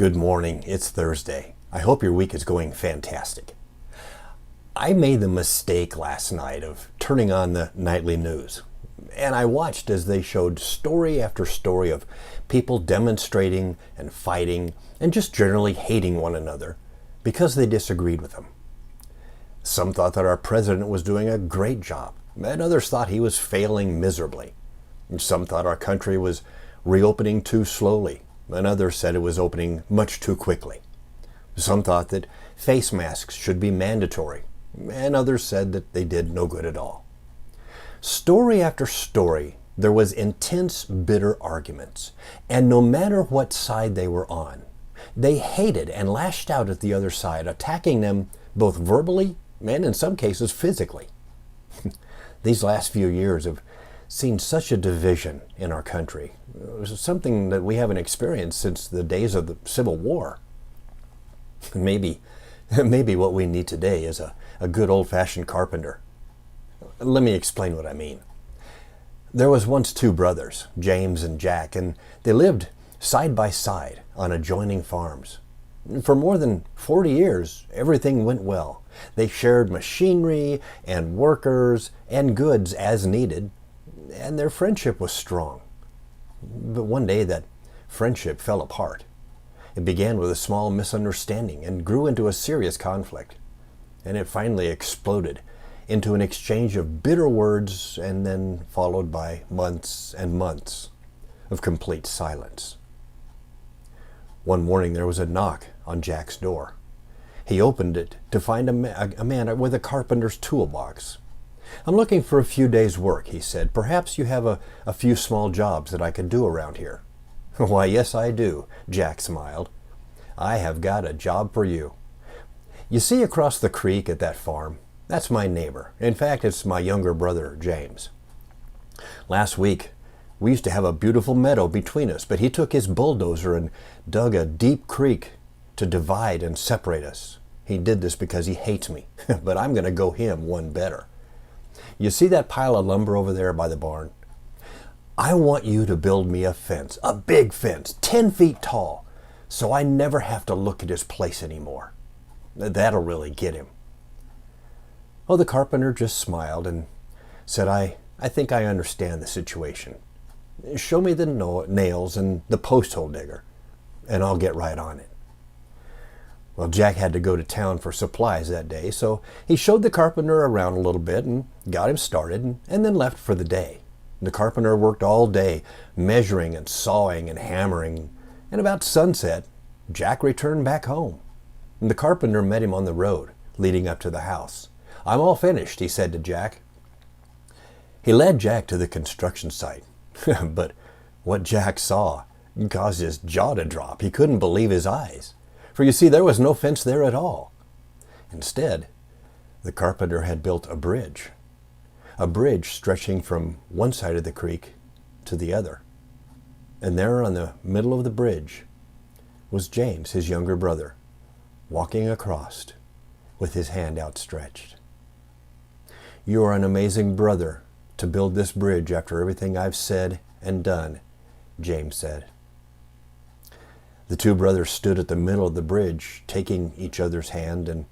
Good morning. It's Thursday. I hope your week is going fantastic. I made the mistake last night of turning on the nightly news, and I watched as they showed story after story of people demonstrating and fighting and just generally hating one another because they disagreed with them. Some thought that our president was doing a great job, and others thought he was failing miserably. And some thought our country was reopening too slowly, and others said it was opening much too quickly. Some thought that face masks should be mandatory, and others said that they did no good at all. Story after story, there was intense, bitter arguments, and no matter what side they were on, they hated and lashed out at the other side, attacking them both verbally and in some cases physically. These last few years have seen such a division in our country. It was something that we haven't experienced since the days of the Civil War. Maybe what we need today is a good old-fashioned carpenter. Let me explain what I mean. There was once two brothers, James and Jack, and they lived side by side on adjoining farms. For more than 40 years, everything went well. They shared machinery and workers and goods as needed, and their friendship was strong. But one day that friendship fell apart. It began with a small misunderstanding and grew into a serious conflict. And it finally exploded into an exchange of bitter words and then followed by months and months of complete silence. One morning there was a knock on Jack's door. He opened it to find a man with a carpenter's toolbox. "I'm looking for a few days' work," he said. "Perhaps you have a few small jobs that I could do around here." "Why, yes, I do," Jack smiled. "I have got a job for you. You see across the creek at that farm? That's my neighbor. In fact, it's my younger brother, James. Last week, we used to have a beautiful meadow between us, but he took his bulldozer and dug a deep creek to divide and separate us. He did this because he hates me, but I'm going to go him one better. You see that pile of lumber over there by the barn? I want you to build me a fence, a big fence, 10 feet tall, so I never have to look at his place anymore. That'll really get him." Oh, the carpenter just smiled and said, I think I understand the situation. Show me the nails and the post hole digger, and I'll get right on it." Well, Jack had to go to town for supplies that day, so he showed the carpenter around a little bit and got him started and then left for the day. The carpenter worked all day, measuring and sawing and hammering, and about sunset, Jack returned back home. And the carpenter met him on the road leading up to the house. "I'm all finished," he said to Jack. He led Jack to the construction site, but what Jack saw caused his jaw to drop. He couldn't believe his eyes. For you see, there was no fence there at all. Instead, the carpenter had built a bridge stretching from one side of the creek to the other. And there on the middle of the bridge was James, his younger brother, walking across with his hand outstretched. "You are an amazing brother to build this bridge after everything I've said and done," James said. The two brothers stood at the middle of the bridge, taking each other's hand and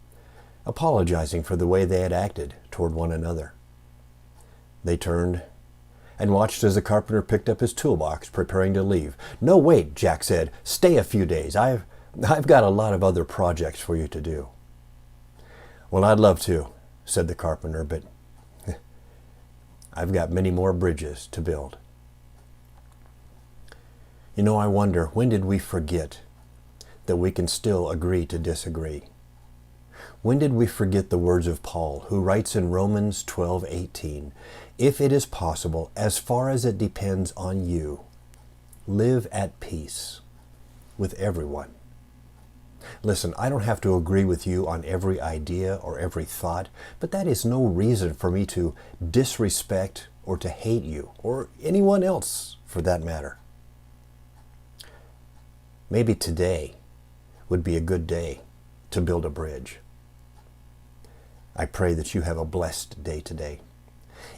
apologizing for the way they had acted toward one another. They turned and watched as the carpenter picked up his toolbox, preparing to leave. "No, wait," Jack said. "Stay a few days. I've got a lot of other projects for you to do." "Well, I'd love to," said the carpenter, "but I've got many more bridges to build." You know, I wonder, when did we forget that we can still agree to disagree? When did we forget the words of Paul, who writes in Romans 12:18, "If it is possible, as far as it depends on you, live at peace with everyone"? Listen, I don't have to agree with you on every idea or every thought, but that is no reason for me to disrespect or to hate you, or anyone else for that matter. Maybe today would be a good day to build a bridge. I pray that you have a blessed day today.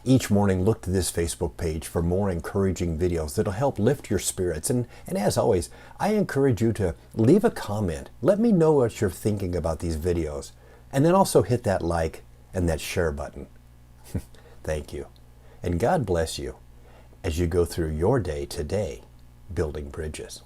Each morning, look to this Facebook page for more encouraging videos that'll help lift your spirits. And as always, I encourage you to leave a comment. Let me know what you're thinking about these videos. And then also hit that like and that share button. Thank you. And God bless you as you go through your day today building bridges.